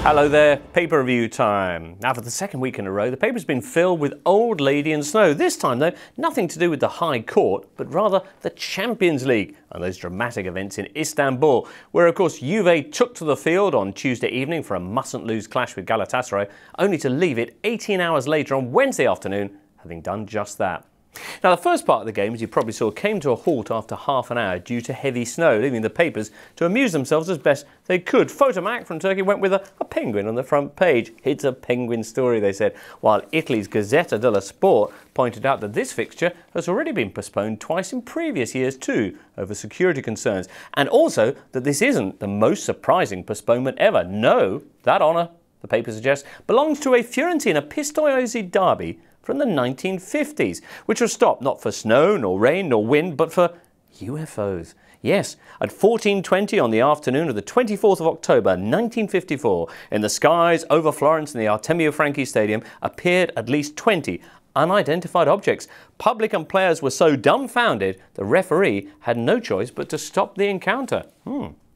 Hello there, paper review time. Now for the second week in a row, the paper's been filled with Old Lady and Snow. This time though, nothing to do with the High Court, but rather the Champions League and those dramatic events in Istanbul, where of course Juve took to the field on Tuesday evening for a mustn't-lose clash with Galatasaray, only to leave it 18 hours later on Wednesday afternoon, having done just that. Now the first part of the game, as you probably saw, came to a halt after half an hour due to heavy snow, leaving the papers to amuse themselves as best they could. Photomac from Turkey went with a penguin on the front page. It's a penguin story, they said, while Italy's Gazzetta dello Sport pointed out that this fixture has already been postponed twice in previous years too, over security concerns, and also that this isn't the most surprising postponement ever. No, that honour, the paper suggests, belongs to a Fiorentina Pistoiese derby from the 1950s, which was stopped not for snow, nor rain, nor wind, but for UFOs. Yes, at 14:20 on the afternoon of the 24th of October 1954, in the skies over Florence in the Artemio Franchi Stadium appeared at least 20 unidentified objects. Public and players were so dumbfounded, the referee had no choice but to stop the encounter.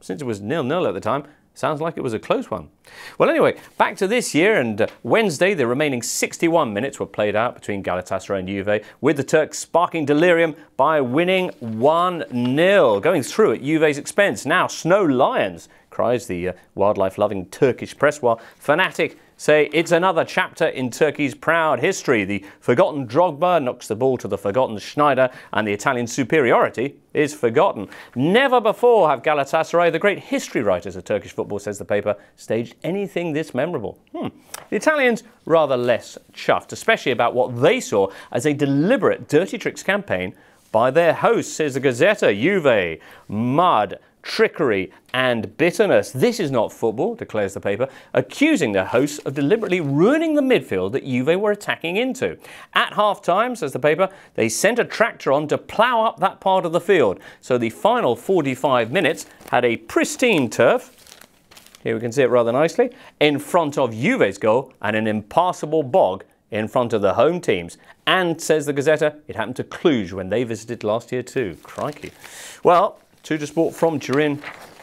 Since it was 0-0 at the time, sounds like it was a close one. Well, anyway, back to this year, and Wednesday, the remaining 61 minutes were played out between Galatasaray and Juve, with the Turks sparking delirium by winning 1-0, going through at Juve's expense. Now, Snow Lions, cries the wildlife-loving Turkish press, while Fanatic say it's another chapter in Turkey's proud history. The forgotten Drogba knocks the ball to the forgotten Schneider, and the Italian superiority is forgotten. Never before have Galatasaray, the great history writers of Turkish football, says the paper, staged anything this memorable. The Italians rather less chuffed, especially about what they saw as a deliberate dirty tricks campaign by their hosts, says the Gazzetta. Juve, mud, trickery and bitterness. This is not football, declares the paper, accusing their hosts of deliberately ruining the midfield that Juve were attacking into. At half-time, says the paper, they sent a tractor on to plough up that part of the field. So the final 45 minutes had a pristine turf, here we can see it rather nicely, in front of Juve's goal, and an impassable bog in front of the home teams. And, says the Gazzetta, it happened to Cluj when they visited last year too. Crikey. Well, Sport from Turin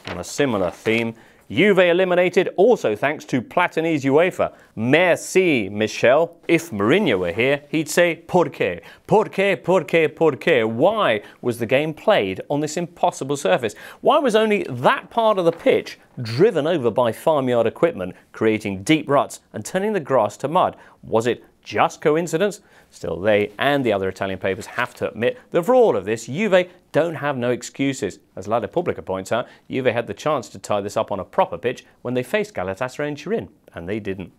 on a similar theme. Juve eliminated also thanks to Platini's UEFA. Merci, Michel. If Mourinho were here, he'd say, Perché? Perché, perché, perché? Why was the game played on this impossible surface? Why was only that part of the pitch driven over by farmyard equipment, creating deep ruts and turning the grass to mud? Was it just coincidence? Still, they and the other Italian papers have to admit that for all of this, Juve don't have no excuses. As La Repubblica points out, Juve had the chance to tie this up on a proper pitch when they faced Galatasaray in Turin, and they didn't.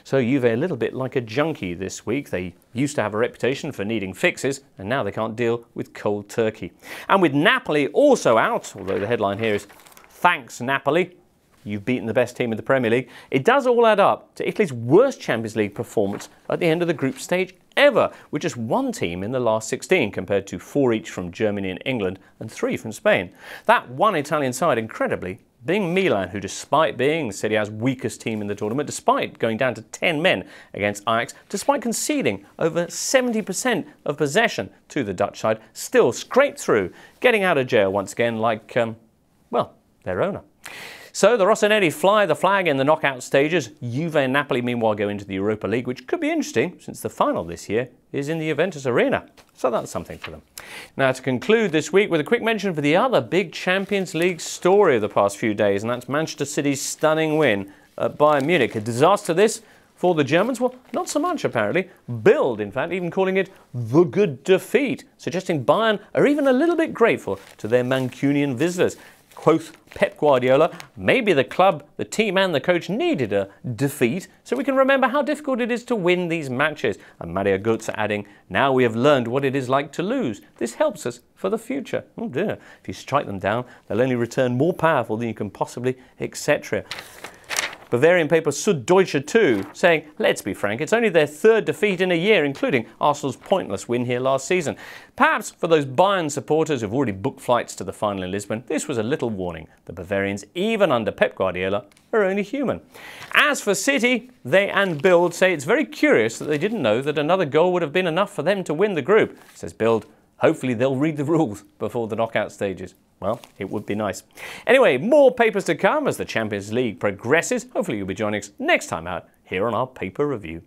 So Juve a little bit like a junkie this week. They used to have a reputation for needing fixes, and now they can't deal with cold turkey. And with Napoli also out, although the headline here is, "Thanks Napoli, you've beaten the best team in the Premier League," it does all add up to Italy's worst Champions League performance at the end of the group stage ever, with just one team in the last 16 compared to 4 each from Germany and England and 3 from Spain. That one Italian side, incredibly, being Milan, who despite being Serie A's weakest team in the tournament, despite going down to 10 men against Ajax, despite conceding over 70% of possession to the Dutch side, still scraped through, getting out of jail once again like, well, their owner. So the Rossoneri fly the flag in the knockout stages. Juve and Napoli meanwhile go into the Europa League, which could be interesting since the final this year is in the Juventus arena. So that's something for them. Now to conclude this week with a quick mention for the other big Champions League story of the past few days, and that's Manchester City's stunning win at Bayern Munich. A disaster this for the Germans? Well, not so much apparently. Bild, in fact, even calling it the good defeat, suggesting Bayern are even a little bit grateful to their Mancunian visitors. Quoth Pep Guardiola, maybe the club, the team and the coach needed a defeat so we can remember how difficult it is to win these matches. And Mario Götze adding, now we have learned what it is like to lose. This helps us for the future. Oh dear, if you strike them down, they'll only return more powerful than you can possibly, etc. Bavarian paper Süddeutsche too, saying, let's be frank, it's only their 3rd defeat in a year, including Arsenal's pointless win here last season. Perhaps for those Bayern supporters who've already booked flights to the final in Lisbon, this was a little warning. The Bavarians, even under Pep Guardiola, are only human. As for City, they and Bild say it's very curious that they didn't know that another goal would have been enough for them to win the group. Says Bild, Hopefully they'll read the rules before the knockout stages. Well, it would be nice. Anyway, more papers to come as the Champions League progresses. Hopefully you'll be joining us next time out here on our paper review.